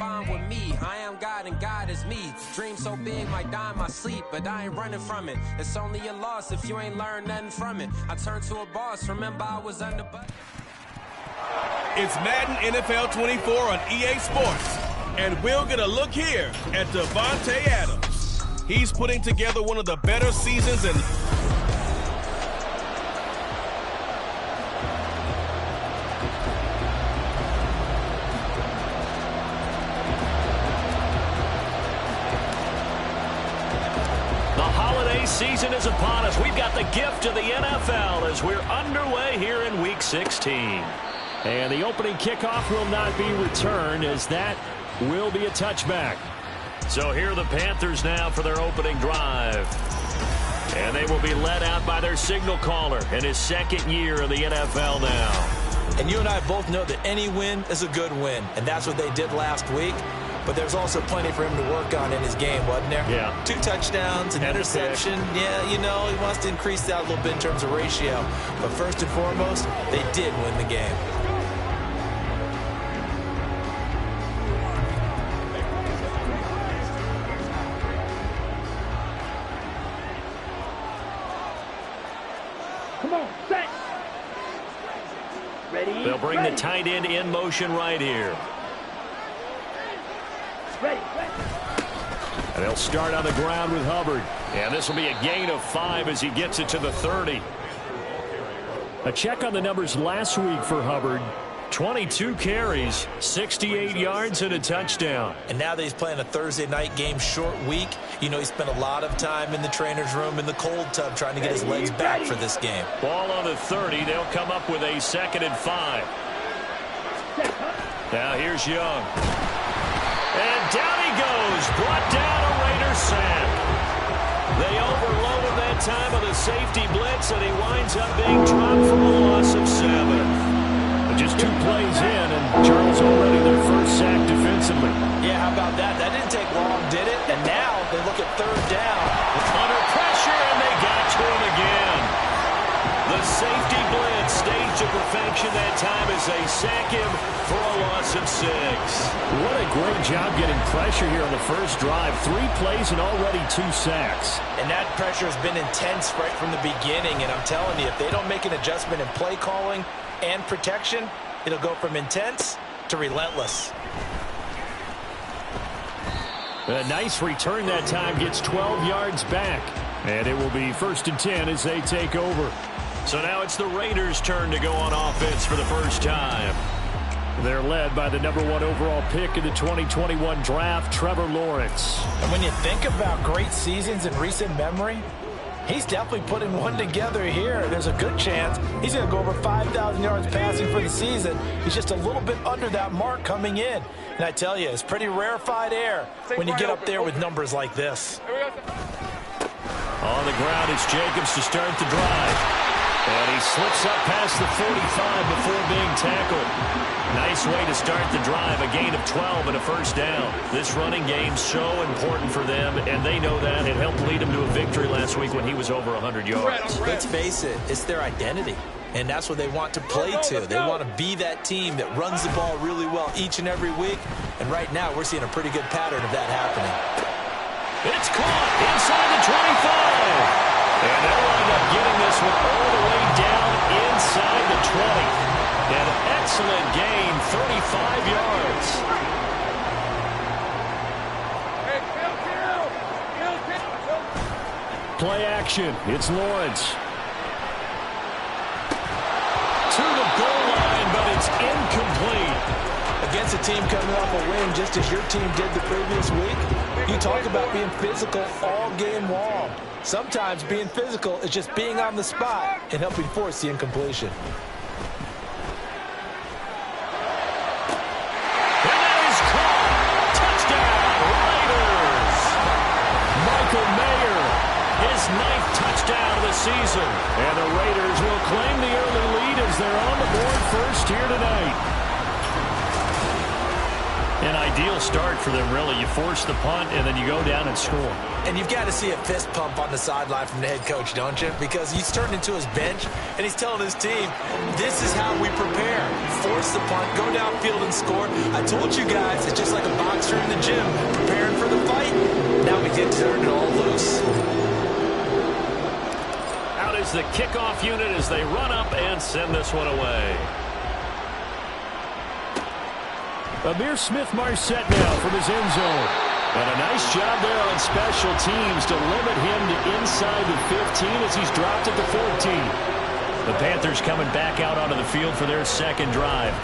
fine with me. I am God and God is me. Dream so big, might die in my sleep, but I ain't running from it. It's only a loss if you ain't learned nothing from it. I turned to a boss, remember I was under budget. It's Madden NFL 24 on EA Sports, and we'll get a look here at Davante Adams. He's putting together one of the better seasons in... Season is upon us. We've got the gift of the NFL as we're underway here in Week 16. And the opening kickoff will not be returned, as that will be a touchback. So here are the Panthers now for their opening drive. And they will be led out by their signal caller in his second year in the NFL now. And you and I both know that any win is a good win, and that's what they did last week. But there's also plenty for him to work on in his game, wasn't there? Yeah. 2 touchdowns, an interception. Yeah, you know, he wants to increase that a little bit in terms of ratio. But first and foremost, they did win the game. Come on, set. Ready? They'll bring the tight end in motion right here. And they'll start on the ground with Hubbard. And this will be a gain of 5 as he gets it to the 30. A check on the numbers last week for Hubbard. 22 carries, 68 yards, and a touchdown. And now that he's playing a Thursday night game, short week, you know, he spent a lot of time in the trainer's room in the cold tub trying to get his legs back for this game. Ball on the 30. They'll come up with a 2nd and 5. Now here's Young. And down he goes, brought down a Raider sack. They overloaded that time with a safety blitz, and he winds up being dropped for a loss of 7. But just 2 plays in, and Charles already their first sack defensively. Yeah, how about that? That didn't take long, did it? And now they look at 3rd down. Under pressure, and they got to him again. The safety blitz staged to perfection that time as they sack him for a loss of 6. What a great job getting pressure here on the first drive. 3 plays and already 2 sacks. And that pressure has been intense right from the beginning. And I'm telling you, if they don't make an adjustment in play calling and protection, it'll go from intense to relentless. A nice return that time, gets 12 yards back. And it will be 1st and 10 as they take over. So now it's the Raiders' turn to go on offense for the first time. They're led by the number 1 overall pick in the 2021 draft, Trevor Lawrence. And when you think about great seasons in recent memory, he's definitely putting one together here. There's a good chance he's going to go over 5,000 yards passing for the season. He's just a little bit under that mark coming in. And I tell you, it's pretty rarefied air when you get up there with numbers like this. On the ground, it's Jacobs to start the drive. And he slips up past the 45 before being tackled. Nice way to start the drive, a gain of 12 and a first down. This running game so important for them, and they know that. It helped lead them to a victory last week when he was over 100 yards. Let's face it, it's their identity, and that's what they want to play to. They want to be that team that runs the ball really well each and every week, and right now we're seeing a pretty good pattern of that happening. It's caught inside the 25. And they'll wind up getting this one all the way down inside the 20. An excellent gain, 35 yards. Play action. It's Lawrence. To the goal line, but it's incomplete. Against a team coming off a win just as your team did the previous week, you talk about being physical all game long. Sometimes being physical is just being on the spot and helping force the incompletion. And that is caught. Touchdown, Raiders. Michael Mayer, his 9th touchdown of the season. And the Raiders will claim the early lead as they're on the board first here tonight. An ideal start for them, really. You force the punt, and then you go down and score. And you've got to see a fist pump on the sideline from the head coach, don't you? Because he's turned into his bench, and he's telling his team, this is how we prepare. Force the punt, go downfield and score. I told you guys, it's just like a boxing is the kickoff unit as they run up and send this one away. Ihmir Smith-Marsette now from his end zone. And a nice job there on special teams to limit him to inside the 15 as he's dropped at the 14. The Panthers coming back out onto the field for their second drive.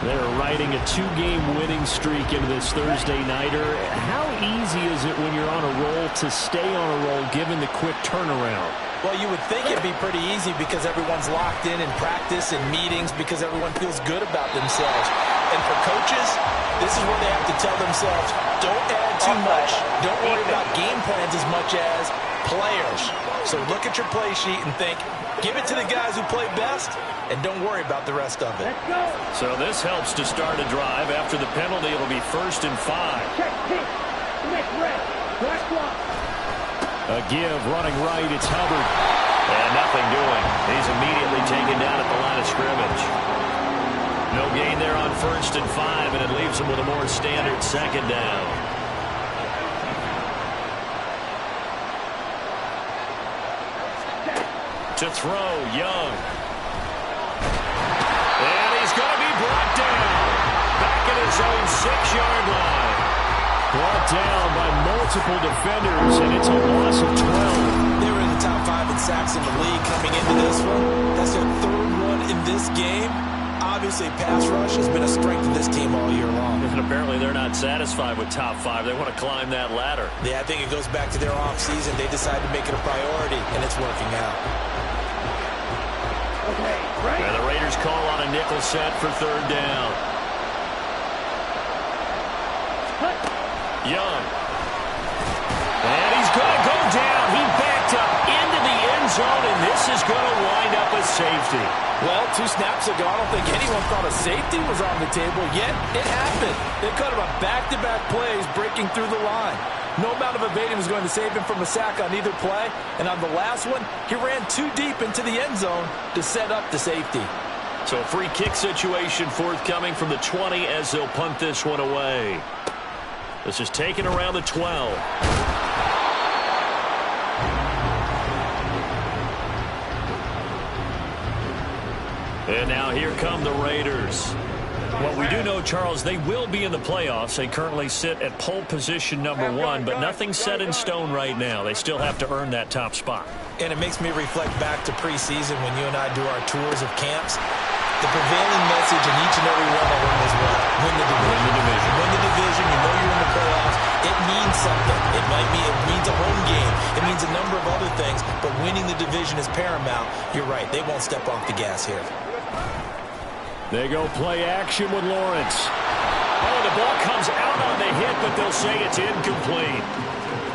They're riding a 2-game winning streak into this Thursday nighter. How easy is it when you're on a roll to stay on a roll given the quick turnaround? Well, you would think it'd be pretty easy because everyone's locked in practice and meetings because everyone feels good about themselves. And for coaches, this is where they have to tell themselves, don't add too much. Don't worry about game plans as much as players. So look at your play sheet and think, give it to the guys who play best, and don't worry about the rest of it. So this helps to start a drive. After the penalty, it'll be 1st and 5. Check, kick. Next red. Black block. A give, running right, it's Hubbard. And nothing doing. He's immediately taken down at the line of scrimmage. No gain there on 1st and 5, and it leaves him with a more standard 2nd down. To throw, Young. And he's going to be brought down. Back at his own 6-yard line. Brought down by multiple defenders, and it's a loss of 12. They were in the top 5 in sacks in the league coming into this one. That's their 3rd one in this game. Obviously, pass rush has been a strength of this team all year long. And apparently they're not satisfied with top 5. They want to climb that ladder. Yeah, I think it goes back to their offseason. They decided to make it a priority, and it's working out. Okay, right. And the Raiders call on a nickel set for 3rd down. Young. And he's going to go down. He backed up into the end zone, and this is going to wind up a safety. Well, 2 snaps ago, I don't think anyone thought a safety was on the table, yet it happened. They cut him on back-to-back plays, breaking through the line. No amount of evading was going to save him from a sack on either play, and on the last one, he ran too deep into the end zone to set up the safety. So a free kick situation forthcoming from the 20 as they'll punt this one away. This is taken around the 12. And now here come the Raiders. What we do know, Charles, they will be in the playoffs. They currently sit at pole position number 1, but nothing's set in stone right now. They still have to earn that top spot. And it makes me reflect back to preseason when you and I do our tours of camps. The prevailing message in each and every one of them is what? Win the division. Win the division. Win the division. You know you're in the playoffs. It means something. It means a home game. It means a number of other things, but winning the division is paramount. You're right. They won't step off the gas here. They go play action with Lawrence. Oh, the ball comes out on the hit, but they'll say it's incomplete.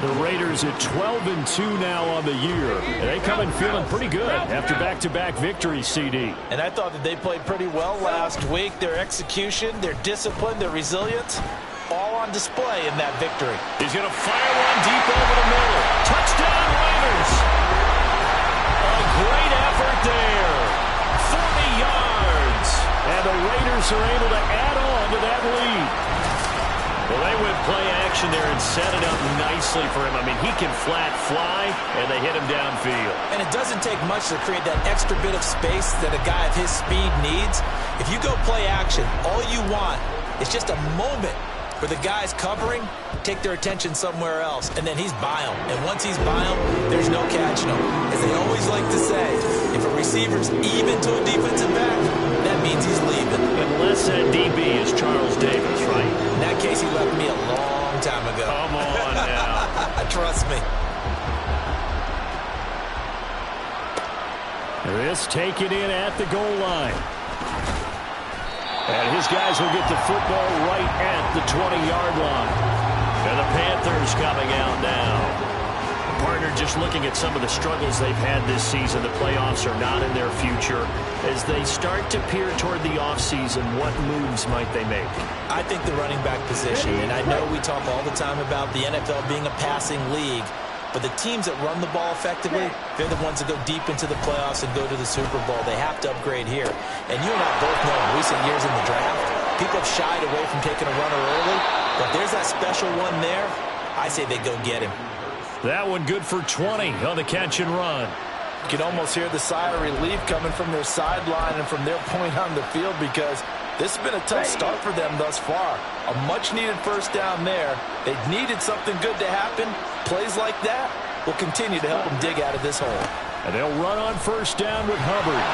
The Raiders at 12-2 now on the year. And they come in feeling pretty good after back-to-back victories, CD. And I thought that they played pretty well last week. Their execution, their discipline, their resilience, all on display in that victory. He's going to fire one deep over the middle. Touchdown, Raiders! A great effort there. 40 yards. And the Raiders are able to add on to that lead. Well, they went play action there and set it up nicely for him. I mean, he can flat fly, and they hit him downfield. And it doesn't take much to create that extra bit of space that a guy of his speed needs. If you go play action, all you want is just a moment where the guys covering take their attention somewhere else, and then he's by him. And once he's by him, there's no catching him. As they always like to say, if a receiver's even to a defensive back, that means he's leaving. Unless that DB is Charles Davis, right? In that case, he left me a long time ago. Come on now. Trust me. This taken in at the goal line. And his guys will get the football right at the 20-yard line. And the Panthers coming out now. Partner, just looking at some of the struggles they've had this season, the playoffs are not in their future. As they start to peer toward the offseason, what moves might they make? I think the running back position, and I know we talk all the time about the NFL being a passing league, but the teams that run the ball effectively, they're the ones that go deep into the playoffs and go to the Super Bowl. They have to upgrade here. And you and I both know in recent years in the draft, people have shied away from taking a runner early, but if there's that special one there, I say they go get him. That one good for 20 on the catch and run. You can almost hear the sigh of relief coming from their sideline and from their point on the field, because this has been a tough start for them thus far. A much-needed first down there. They needed something good to happen. Plays like that will continue to help them dig out of this hole. And they'll run on first down with Hubbard.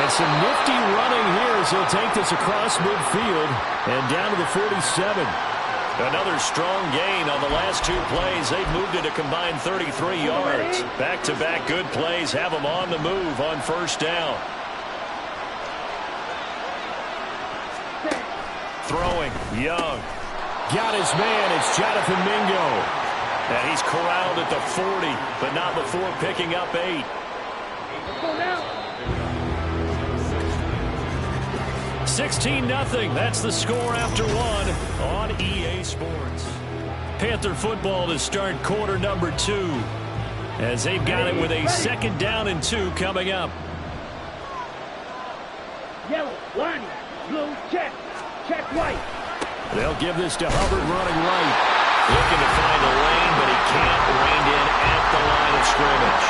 And some nifty running here as he'll take this across midfield and down to the 47. Another strong gain on the last two plays. They've moved it a combined 33 yards. Back-to-back good plays have them on the move on first down. Throwing, Young. Got his man, it's Jonathan Mingo. And he's corralled at the 40, but not before picking up 8. 16-0, that's the score after one on EA Sports. Panther football to start quarter number 2, as they've got it with a 2nd down and 2 coming up. Yellow, line, blue, check white. They'll give this to Hubbard running right. Looking to find a lane, but he can't rein in at the line of scrimmage.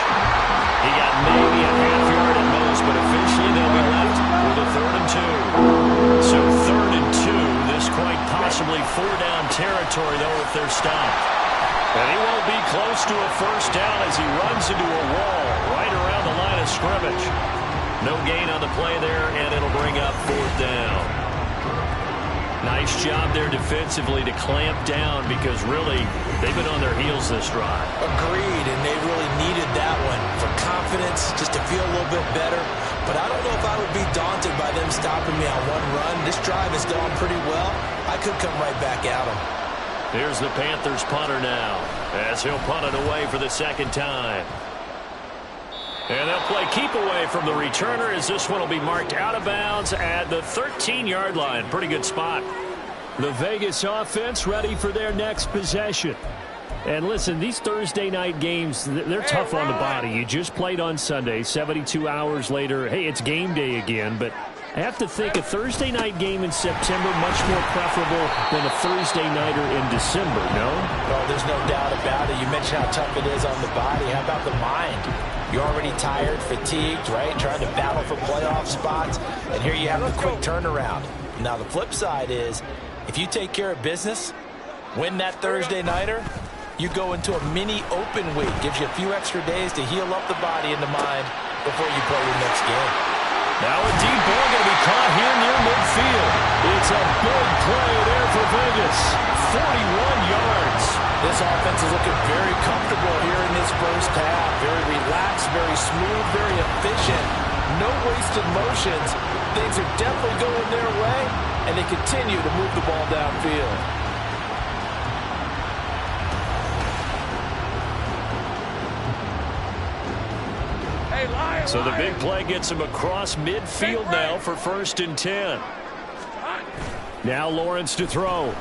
He got maybe a half yard at most, but officially they'll be left with a 3rd and 2. So 3rd and 2, this quite possibly 4-down territory, though, if they're stopped. And he won't be close to a first down as he runs into a wall right around the line of scrimmage. No gain on the play there, and it'll bring up 4th down. Nice job there defensively to clamp down, because really they've been on their heels this drive. Agreed, and they really needed that one for confidence, just to feel a little bit better. But I don't know if I would be daunted by them stopping me on one run. This drive has gone pretty well. I could come right back at them. Here's the Panthers punter now, as he'll punt it away for the 2nd time. And they'll play keep away from the returner, as this one will be marked out of bounds at the 13-yard line. Pretty good spot. The Vegas offense ready for their next possession. And listen, these Thursday night games, they're tough on the body. You just played on Sunday, 72 hours later. Hey, it's game day again, but I have to think a Thursday night game in September much more preferable than a Thursday nighter in December, no? Well, there's no doubt about it. You mentioned how tough it is on the body. How about the mind? You're already tired, fatigued, right? Trying to battle for playoff spots. And here you have the quick turnaround. Now, the flip side is, if you take care of business, win that Thursday nighter, you go into a mini open week. Gives you a few extra days to heal up the body and the mind before you play your next game. Now a deep ball going to be caught here near midfield. It's a big play there for Vegas. 41 yards. This offense is looking very comfortable here in this first half. Very relaxed, very smooth, very efficient. No wasted motions. Things are definitely going their way, and they continue to move the ball downfield. So the big play gets him across midfield now for 1st and 10. Now Lawrence to throw.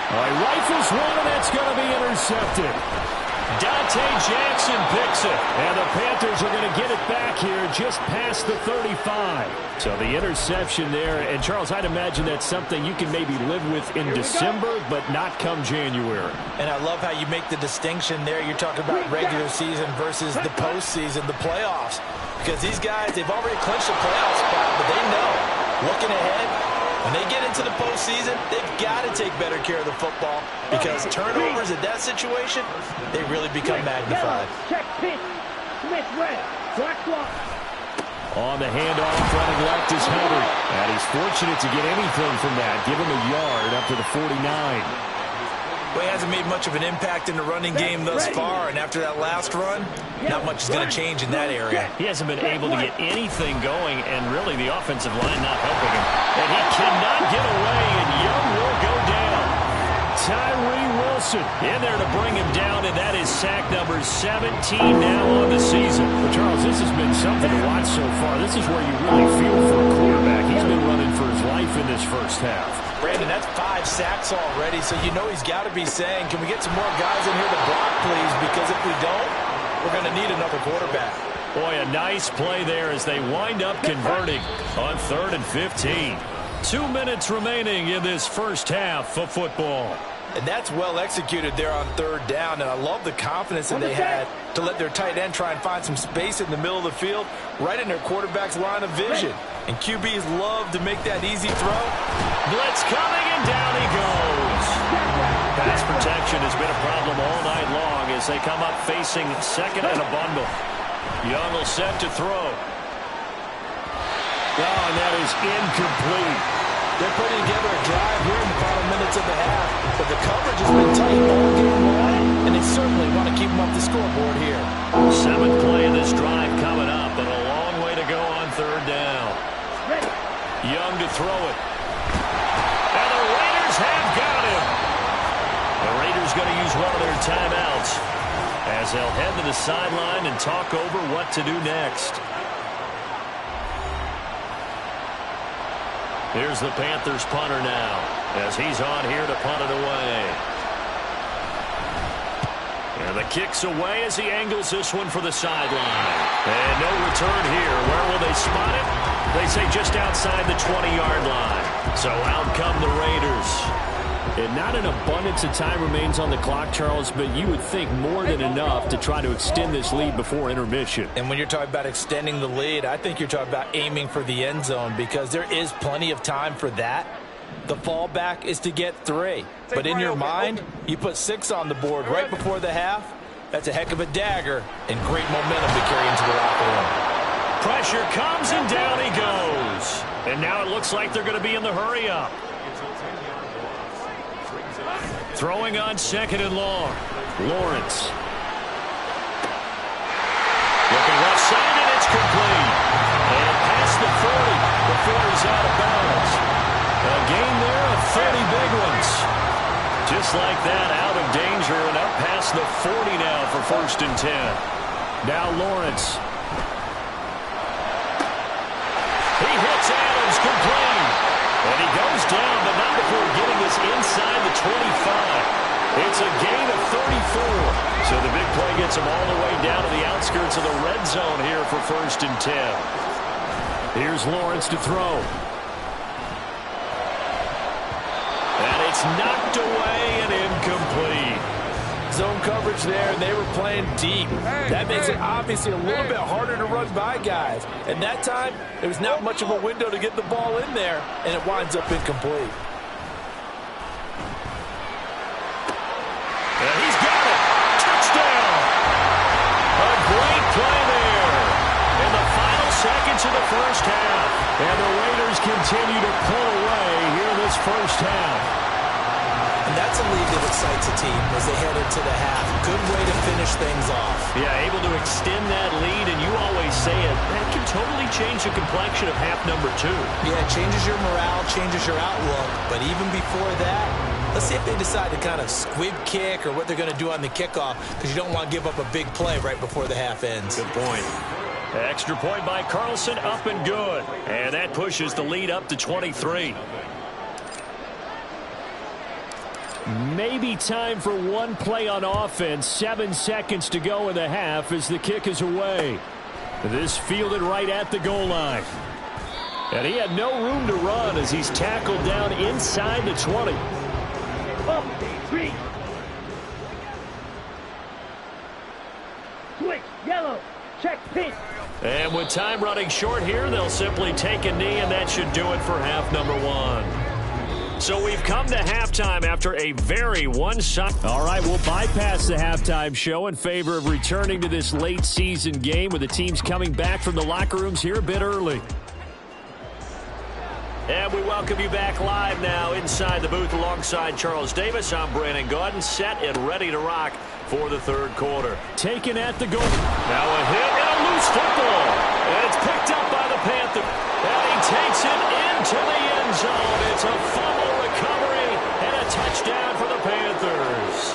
Rifles one, and that's going to be intercepted. Dante Jackson picks it, and the Panthers are going to get it back here just past the 35. So the interception there, and Charles, I'd imagine that's something you can maybe live with in December, but not come January. And I love how you make the distinction there. You're talking about regular season versus the postseason, the playoffs. Because these guys, they've already clinched a playoff spot, but they know, looking ahead, when they get into the postseason, they've got to take better care of the football, because turnovers in that situation, they really become magnified. Check pitch. Smith red. Black block. On the handoff, running left is Hubbard. And he's fortunate to get anything from that. Give him a yard up to the 49. Well, he hasn't made much of an impact in the running game thus far, and after that last run, not much is going to change in that area. He hasn't been able to get anything going, and really the offensive line not helping him. And he cannot get away, and Young will go down. Tyree Wilson in there to bring him down, and that is sack number 17 now on the season. But Charles, this has been something to watch so far. This is where you really feel for a quarterback. He's been running for his life in this first half. Brandon, that's 5 sacks already, so you know he's got to be saying, can we get some more guys in here to block, please? Because if we don't, we're going to need another quarterback. Boy, a nice play there as they wind up converting on 3rd and 15. 2 minutes remaining in this first half of football. And that's well executed there on third down. And I love the confidence that they had to let their tight end try and find some space in the middle of the field, right in their quarterback's line of vision. And QBs love to make that easy throw. Blitz coming, and down he goes. Pass protection has been a problem all night long as they come up facing second and a bundle. Young will set to throw. Oh, and that is incomplete. They're putting together a drive here in the final minutes of the half, but the coverage has been tight all game long, and they certainly want to keep them off the scoreboard here. 7th play of this drive coming up, but a long way to go on third down. Young to throw it. And the Raiders have got him. The Raiders going to use one of their timeouts as they'll head to the sideline and talk over what to do next. Here's the Panthers punter now as he's on here to punt it away. And the kick's away as he angles this one for the sideline. And no return here. Where will they spot it? They say just outside the 20-yard line. So out come the Raiders. And not an abundance of time remains on the clock, Charles, but you would think more than enough to try to extend this lead before intermission. And when you're talking about extending the lead, I think you're talking about aiming for the end zone because there is plenty of time for that. The fallback is to get 3. But in your mind, you put 6 on the board right before the half. That's a heck of a dagger and great momentum to carry into the locker room. Pressure comes and down he goes. And now it looks like they're going to be in the hurry-up. Throwing on 2nd and long. Lawrence. Looking left side, and it's complete. And past the 40 before he's out of bounds. A gain there of 30 big ones. Just like that, out of danger and up past the 40 now for 1st and 10. Now Lawrence. He hits Adams, complete. And he goes down, but not before getting us inside the 25. It's a gain of 34. So the big play gets him all the way down to the outskirts of the red zone here for 1st and 10. Here's Lawrence to throw. And it's knocked away and incomplete. Zone coverage there, and they were playing deep. That makes it obviously a little bit harder to run by guys. At that time, there was not much of a window to get the ball in there, and it winds up incomplete. And he's got it. Touchdown. A great play there in the final seconds of the first half. And the Raiders continue to pull away here in this first half. And that's a lead that excites a team as they head into the half. Good way to finish things off. Yeah, able to extend that lead, and you always say it, that can totally change the complexion of half number 2. Yeah, it changes your morale, changes your outlook. But even before that, let's see if they decide to kind of squib kick or what they're going to do on the kickoff, because you don't want to give up a big play right before the half ends. Good point. Extra point by Carlson, up and good. And that pushes the lead up to 23. Maybe time for one play on offense. 7 seconds to go in the half as the kick is away. This fielded right at the goal line. And he had no room to run as he's tackled down inside the 20. Up, 3. Switch, yellow, check pin. And with time running short here, they'll simply take a knee, and that should do it for half number 1. So we've come to halftime after a very one-sided. All right, we'll bypass the halftime show in favor of returning to this late season game with the teams coming back from the locker rooms here a bit early. And we welcome you back live now inside the booth alongside Charles Davis. I'm Brandon Gaudin, set and ready to rock for the third quarter. Taken at the goal. Now a hit and a loose football. And it's picked up by the Panther. And he takes it into the end zone. It's a fumble recovery and a touchdown for the Panthers.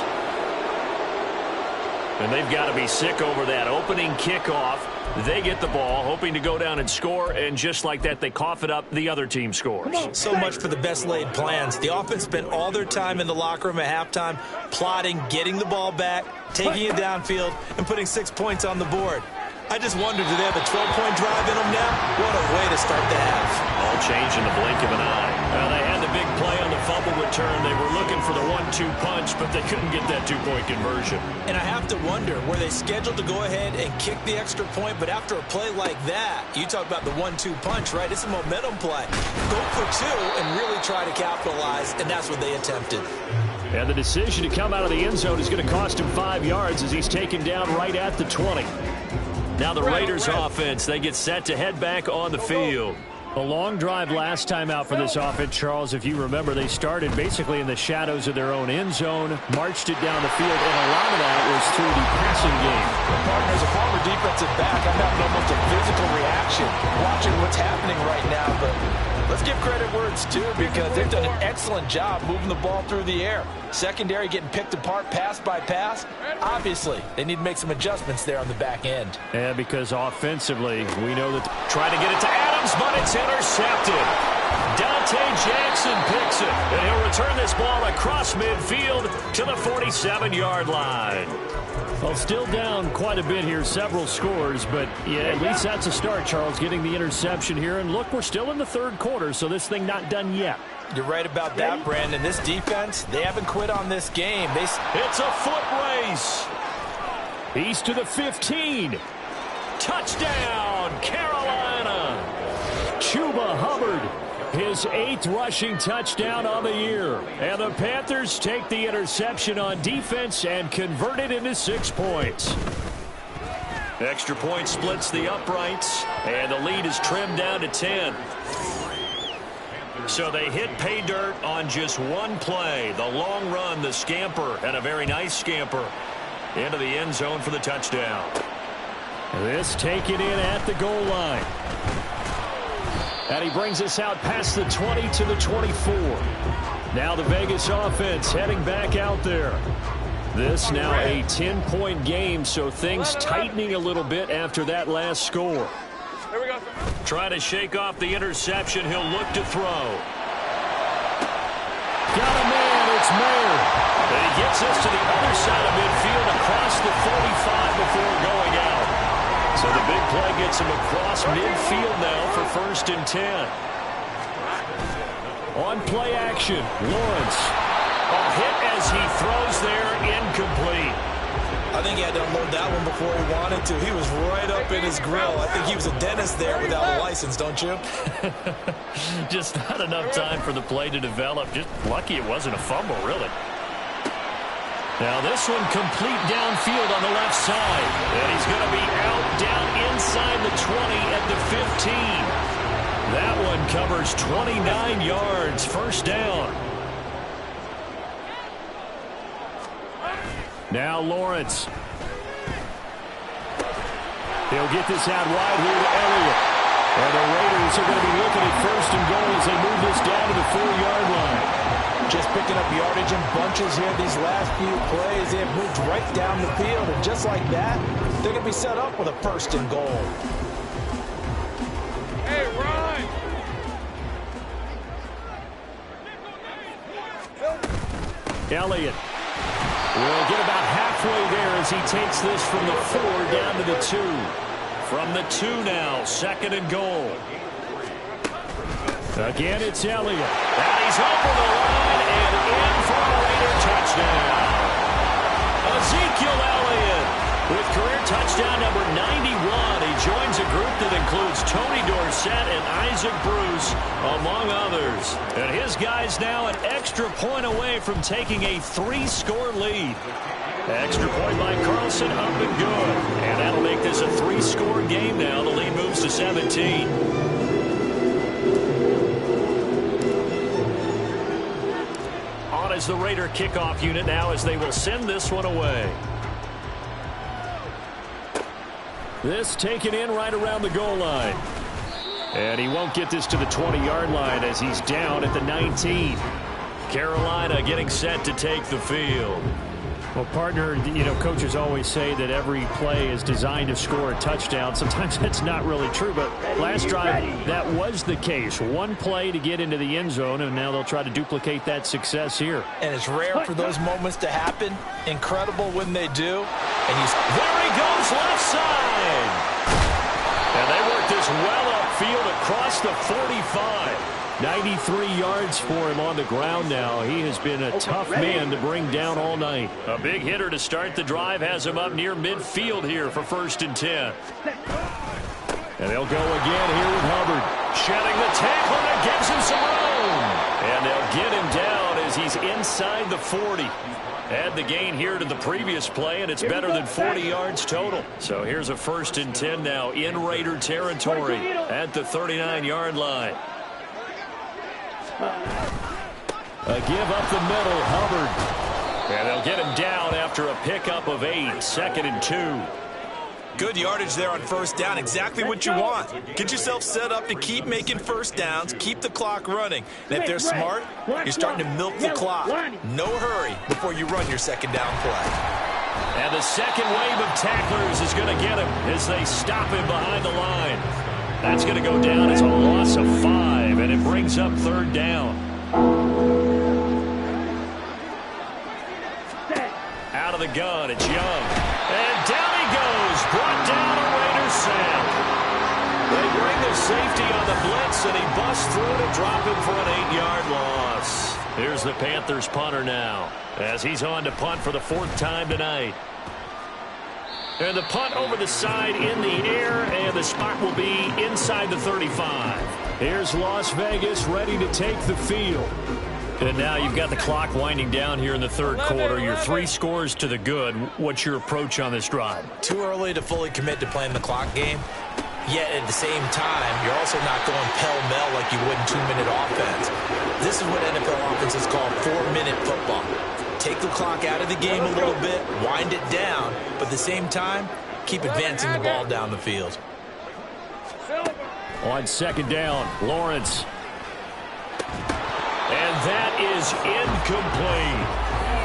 And they've got to be sick over that opening kickoff. They get the ball, hoping to go down and score, and just like that, they cough it up. The other team scores. So much for the best laid plans. The offense spent all their time in the locker room at halftime plotting, getting the ball back, taking it downfield, and putting 6 points on the board. I just wondered, do they have a 12-point drive in them now? What a way to start the half. All change in the blink of an eye. Well, they had the big play on the fumble return. They were looking for the 1-2 punch, but they couldn't get that two-point conversion. And I have to wonder, were they scheduled to go ahead and kick the extra point, but after a play like that, you talk about the 1-2 punch, right? It's a momentum play. Go for two and really try to capitalize, and that's what they attempted. And the decision to come out of the end zone is going to cost him 5 yards as he's taken down right at the 20. Now the Raiders offense, they get set to head back on the field. A long drive last time out for this offense, Charles. If you remember, they started basically in the shadows of their own end zone, marched it down the field, and a lot of that was through the passing game. Partner, as a former defensive back, I'm having almost a physical reaction watching what's happening right now. But let's give credit where it's due, because they've done an excellent job moving the ball through the air. Secondary getting picked apart pass by pass. Obviously, they need to make some adjustments there on the back end. And because offensively, we know that Trying to get it to Adams, but it's intercepted. Dante Jackson picks it, and he'll return this ball across midfield to the 47-yard line. well, still down quite a bit here, several scores, but yeah, at least that's a start, Charles, getting the interception here. And look, we're still in the third quarter, so this thing not done yet. You're right about that, Brandon. This defense, they haven't quit on this game. It's a foot race. He's to the 15. Touchdown, Carolina. Chuba Hubbard, his 8th rushing touchdown on the year. And the Panthers take the interception on defense and convert it into 6 points. Extra point splits the uprights, and the lead is trimmed down to 10. So they hit pay dirt on just one play. The long run, the scamper, and a very nice scamper into the end zone for the touchdown. This taken in at the goal line. And he brings us out past the 20 to the 24. Now the Vegas offense heading back out there. This now a 10-point game, so things tightening a little bit after that last score. Here we go. Trying to shake off the interception. He'll look to throw. Got a man, it's Mayer. And he gets us to the other side of midfield across the 45 before going out. So the big play gets him across midfield now for 1st and 10. On play action, Lawrence. A hit as he throws there, incomplete. I think he had to unload that one before he wanted to. He was right up in his grill. I think he was a dentist there without a license, don't you? Just not enough time for the play to develop. Just lucky it wasn't a fumble, really. Now this one complete downfield on the left side. And he's going to be out down inside the 20 at the 15. That one covers 29 yards, 1st down. Now Lawrence. He'll get this out wide here to Elliott. And the Raiders are going to be looking at 1st and goal as they move this down to the 4-yard line. Just picking up yardage in bunches here these last few plays. They have moved right down the field, and just like that, they're going to be set up with a 1st and goal. Hey, Ryan! Elliott will get about halfway there as he takes this from the 4 down to the 2. From the 2 now, 2nd and goal. Again, it's Elliott. And he's over the line and in for a Raider touchdown. Ezekiel Elliott with career touchdown number 91. He joins a group that includes Tony Dorsett and Isaac Bruce, among others. And his guys now an extra point away from taking a 3-score lead. Extra point by Carlson, up and good. And that'll make this a 3-score game now. The lead moves to 17. On as the Raider kickoff unit now as they will send this one away. This taken in right around the goal line. And he won't get this to the 20-yard line as he's down at the 19. Carolina getting set to take the field. Well, partner, you know, coaches always say that every play is designed to score a touchdown. Sometimes that's not really true, but last drive, that was the case. One play to get into the end zone, and now they'll try to duplicate that success here. And it's rare for those moments to happen. Incredible when they do. And there he goes left side. And they work this well upfield across the 45. 93 yards for him on the ground now. He has been a tough man to bring down all night. A big hitter to start the drive has him up near midfield here for 1st and 10. And they'll go again here with Hubbard. Shedding the tackle that gives him some room. And they'll get him down as he's inside the 40. Add the gain here to the previous play, and it's better than 40 yards total. So here's a 1st and 10 now in Raider territory at the 39-yard line. A give up the middle, Hubbard. And they'll get him down after a pickup of 8, 2nd and 2. Good yardage there on 1st down. Exactly what you want. Get yourself set up to keep making 1st downs, keep the clock running. And if they're smart, you're starting to milk the clock. No hurry before you run your 2nd down play. And the second wave of tacklers is going to get him as they stop him behind the line. That's going to go down as a loss of 5, and it brings up 3rd down. Out of the gun, it's Young. And down he goes, brought down a Raider sack. They bring the safety on the blitz, and he busts through to drop him for an 8-yard loss. Here's the Panthers punter now, as he's on to punt for the 4th time tonight. And the punt over the side in the air, and the spot will be inside the 35. Here's Las Vegas ready to take the field. And now you've got the clock winding down here in the 3rd quarter. You're 3 scores to the good. What's your approach on this drive? Too early to fully commit to playing the clock game. Yet at the same time, you're also not going pell-mell like you would in 2-minute offense. This is what NFL offenses call 4-minute football. Take the clock out of the game a little bit, wind it down, but at the same time, keep advancing the ball down the field. On 2nd down, Lawrence. And that is incomplete.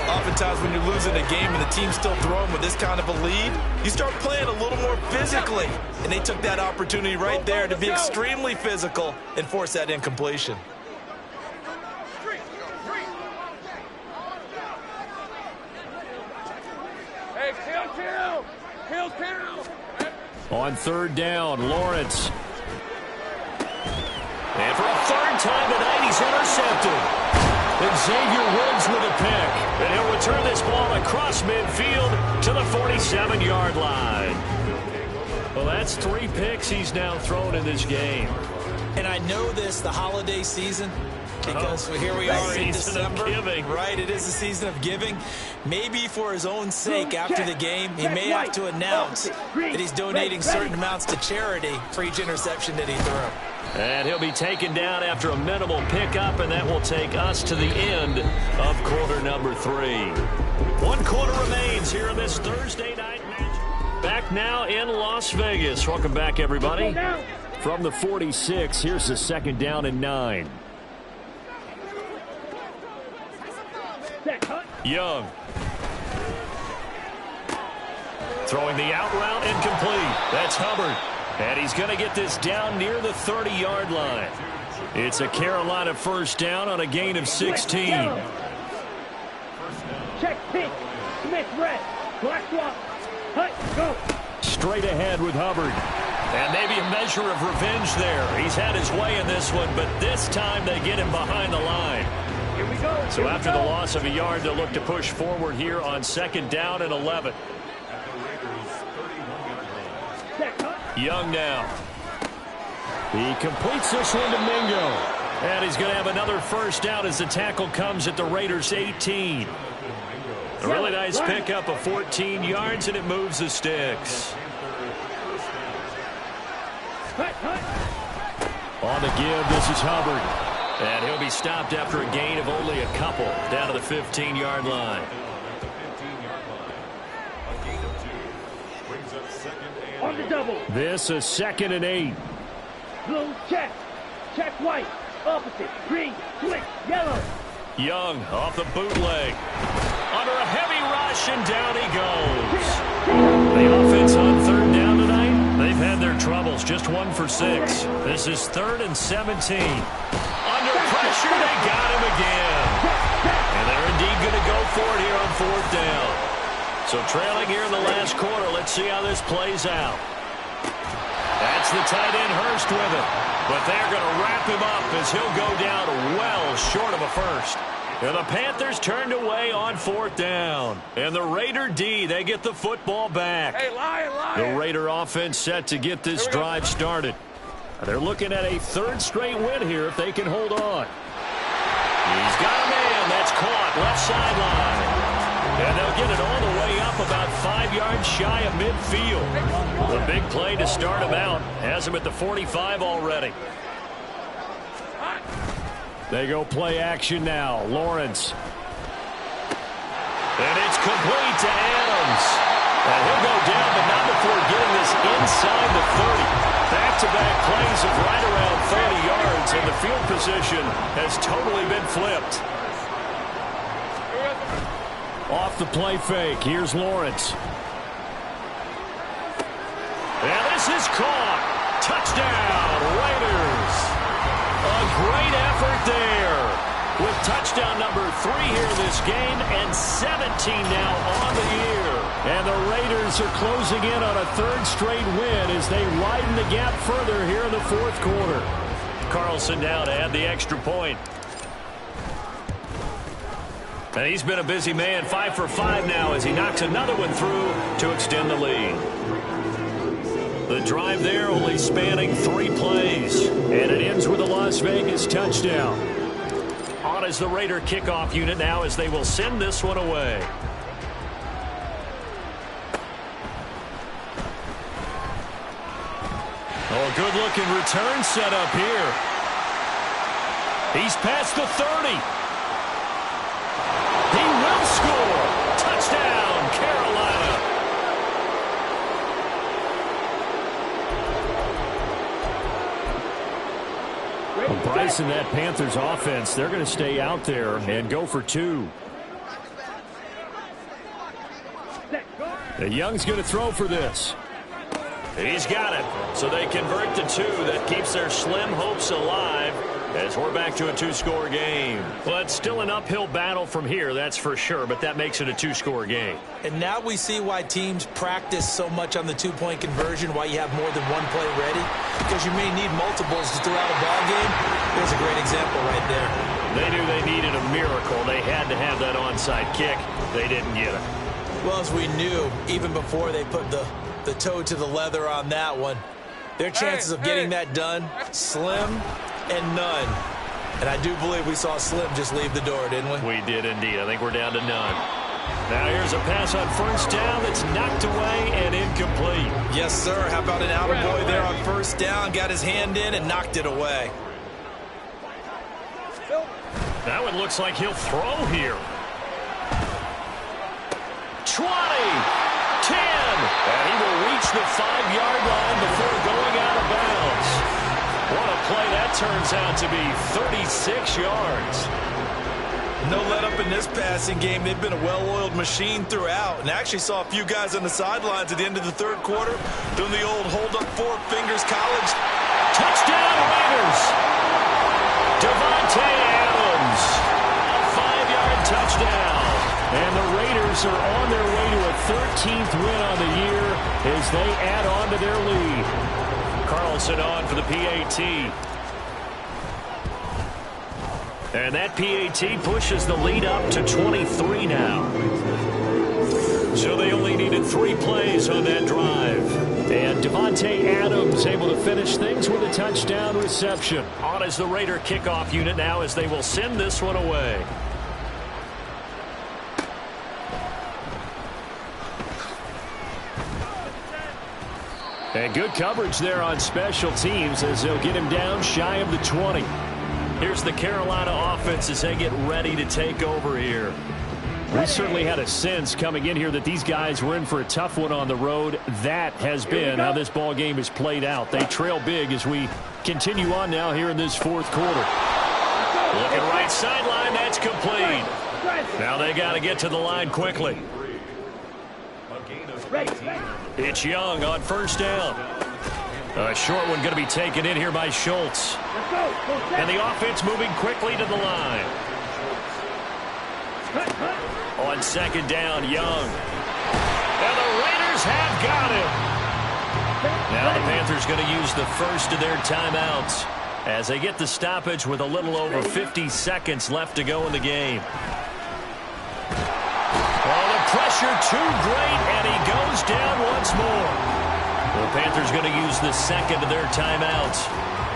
Oftentimes when you're losing a game and the team's still throwing with this kind of a lead, you start playing a little more physically. And they took that opportunity right there to be extremely physical and force that incompletion. Hey, kill. On 3rd down, Lawrence. And for a 3rd time tonight, he's intercepted. And Xavier Woods with a pick. And he'll return this ball across midfield to the 47-yard line. Well, that's 3 picks he's now thrown in this game. And I know this, the holiday season, because here we are in December. Right, it is a season of giving. Maybe for his own sake after the game, he may have to announce that he's donating certain amounts to charity for each interception that he threw. And he'll be taken down after a minimal pickup, and that will take us to the end of quarter number 3. 1 quarter remains here in this Thursday night match. Back now in Las Vegas. Welcome back, everybody. From the 46, here's the 2nd down and 9. Young. Throwing the out route incomplete. That's Hubbard. And he's going to get this down near the 30-yard line. It's a Carolina 1st down on a gain of 16. Check pitch. Smith red. Black swap. Hut. Go. Straight ahead with Hubbard. And maybe a measure of revenge there. He's had his way in this one, but this time they get him behind the line. Here we go. So after the loss of a yard, they'll look to push forward here on 2nd down and 11. Young now. He completes this one to Mingo. And he's going to have another 1st down as the tackle comes at the Raiders' 18. A really nice pickup of 14 yards, and it moves the sticks. On the give, this is Hubbard. And he'll be stopped after a gain of only a couple down to the 15-yard line. On the double. This is 2nd and 8. Blue check. Check white. Opposite. Green. Switch. Yellow. Young off the bootleg. Under a heavy rush, and down he goes. The offense on 3rd down tonight, they've had their troubles. Just 1 for 6. This is 3rd and 17. Under pressure, they got him again. And they're indeed going to go for it here on 4th down. So trailing here in the last quarter, let's see how this plays out. That's It's the tight end Hurst with it. But they're going to wrap him up as he'll go down well short of a first. And the Panthers turned away on 4th down. And the Raider D, they get the football back. Hey, Lion. The Raider offense set to get this drive started. They're looking at a 3rd straight win here if they can hold on. He's got a man. That's caught left sideline. And they'll get it all the way up about 5 yards shy of midfield. The big play to start him out. Has him at the 45 already. They go play action now. Lawrence. And it's complete to Adams. And he'll go down, but not before getting this inside the 30. Back-to-back plays of right around 30 yards, and the field position has totally been flipped. Off the play fake, here's Lawrence. And this is caught. Touchdown, Raiders. A great effort there. With touchdown number 3 here this game and 17 now on the year. And the Raiders are closing in on a 3rd straight win as they widen the gap further here in the 4th quarter. Carlson now to add the extra point. And he's been a busy man, 5 for 5 now as he knocks another one through to extend the lead. The drive there only spanning 3 plays. And it ends with a Las Vegas touchdown. On is the Raider kickoff unit now as they will send this one away. Oh, good-looking return set up here. He's past the 30. He will score. Touchdown, Carolina. Bryce and that Panthers offense, they're going to stay out there and go for 2. The Young's going to throw for this. He's got it. So they convert to 2. That keeps their slim hopes alive as we're back to a 2-score game. Well, it's still an uphill battle from here, that's for sure, but that makes it a 2-score game. And now we see why teams practice so much on the 2-point conversion, why you have more than one play ready, because you may need multiples throughout a ball game. There's a great example right there. They knew they needed a miracle. They had to have that onside kick. They didn't get it. Well, as we knew, even before they put the toe to the leather on that one, their chances of getting that done, slim and none. And I do believe we saw Slim just leave the door, didn't we? We did indeed. I think we're down to none. Now here's a pass on 1st down that's knocked away and incomplete. Yes, sir. How about an outer boy there on 1st down? Got his hand in and knocked it away. That one looks like he'll throw here. 20, 10, and he will reach the 5-yard line before going out of bounds. What a play that turns out to be, 36 yards. No let up in this passing game. They've been a well-oiled machine throughout, and I actually saw a few guys on the sidelines at the end of the 3rd quarter doing the old hold-up 4 fingers college. Touchdown Raiders! Davante Adams, a 5-yard touchdown. And the Raiders are on their way to a 13th win on the year as they add on to their lead. Carlson on for the PAT. And that PAT pushes the lead up to 23 now. So they only needed 3 plays on that drive. And Davante Adams able to finish things with a touchdown reception. On is the Raider kickoff unit now as they will send this one away. And good coverage there on special teams as they'll get him down shy of the 20. Here's the Carolina offense as they get ready to take over here. We certainly had a sense coming in here that these guys were in for a tough one on the road. That has been how this ball game is played out. They trail big as we continue on now here in this 4th quarter. Looking right sideline, that's complete. Now they got to get to the line quickly. It's Young on 1st down. A short one going to be taken in here by Schultz. And the offense moving quickly to the line. On 2nd down, Young. And the Raiders have got him. Now the Panthers going to use the first of their timeouts as they get the stoppage with a little over 50 seconds left to go in the game. Oh, the pressure too great, and he goes down once more. The Panthers going to use the second of their timeouts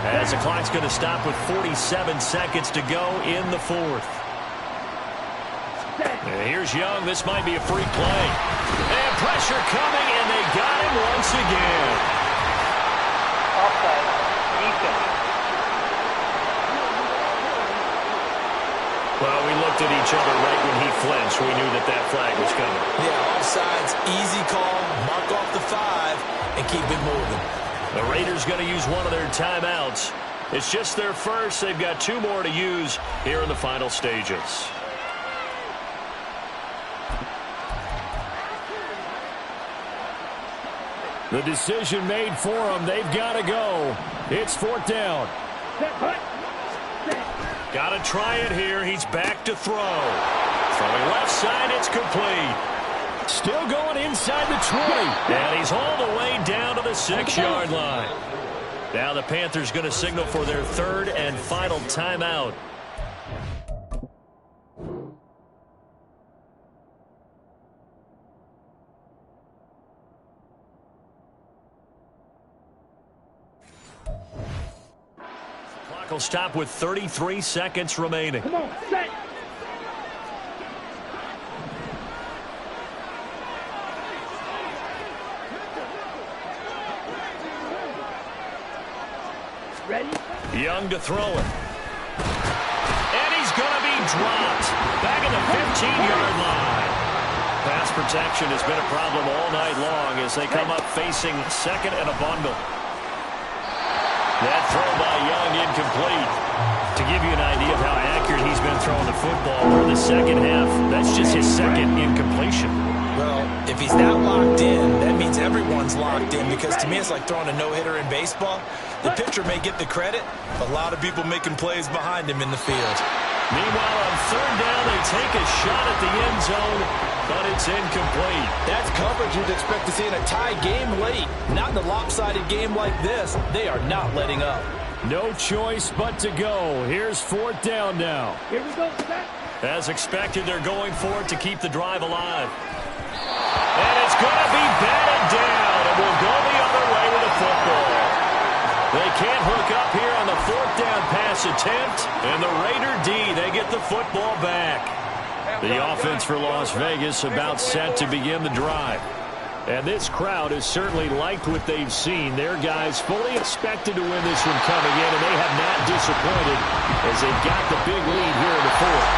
as the clock's going to stop with 47 seconds to go in the fourth. And here's Young. This might be a free play. And pressure coming, and they got him once again. Offside. Defense. Well, we looked at each other right when he flinched. We knew that that flag was coming. Yeah, offsides, easy call, mark off the 5, and keep it moving. The Raiders going to use one of their timeouts. It's just their first. They've got 2 more to use here in the final stages. The decision made for them. They've got to go. It's 4th down. Got to try it here. He's back to throw. Throwing left side, it's complete. Still going inside the 20. And he's all the way down to the 6-yard line. Now the Panthers going to signal for their 3rd and final timeout. Clock will stop with 33 seconds remaining. Come on, set. Ready? Young to throw it. And he's going to be dropped. Back at the 15-yard line. Pass protection has been a problem all night long as they come up facing 2nd and a bundle. That throw by Young incomplete. To give you an idea of how accurate he's been throwing the football for the second half, that's just his 2nd incompletion. Well, if he's not locked in, that means everyone's locked in, because to me it's like throwing a no-hitter in baseball. The pitcher may get the credit, a lot of people making plays behind him in the field. Meanwhile, on 3rd down, they take a shot at the end zone, but it's incomplete. That's coverage you'd expect to see in a tie game late. Not in a lopsided game like this. They are not letting up. No choice but to go. Here's 4th down now. Here we go, set. As expected, they're going for it to keep the drive alive. And it's going to be batted down, and we'll go the other way with the football. They can't hook up here on the 4th down pass attempt, and the Raider D, they get the football back. The offense for Las Vegas about set to begin the drive. And this crowd has certainly liked what they've seen. Their guys fully expected to win this one coming in, and they have not disappointed as they got the big lead here in the 4th.